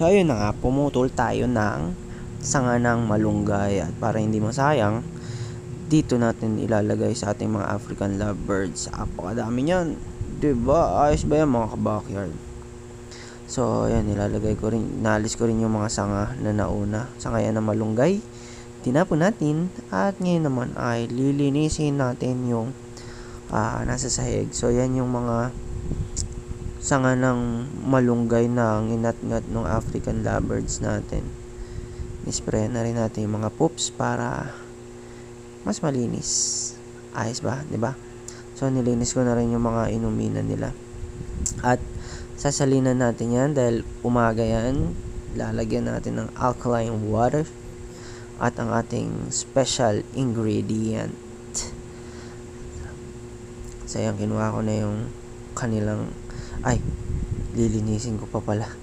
So ayun na nga, pumutol tayo ng sanga ng malunggay at para hindi masayang, dito natin ilalagay sa ating mga African lovebirds. Apakadami niyan, diba? Ayos ba yan mga ka-backyard? So ayan, inalis ko rin yung mga sanga na nauna. Sanga yan ng malunggay, tinapon natin, at ngayon naman ay lilinisin natin yung nasa sahig. So yan yung mga sanga ng malunggay na inat-ngat ng African lovebirds natin. Nispray na rin natin yung mga poops para mas malinis. Ayos ba? Diba? So nilinis ko na rin yung mga inuminan nila. At sasalinan natin yan dahil umaga yan. Lalagyan natin ng alkaline water at ang ating special ingredient. So yan, kinuha ko na yung kanilang lilinisin ko pa pala.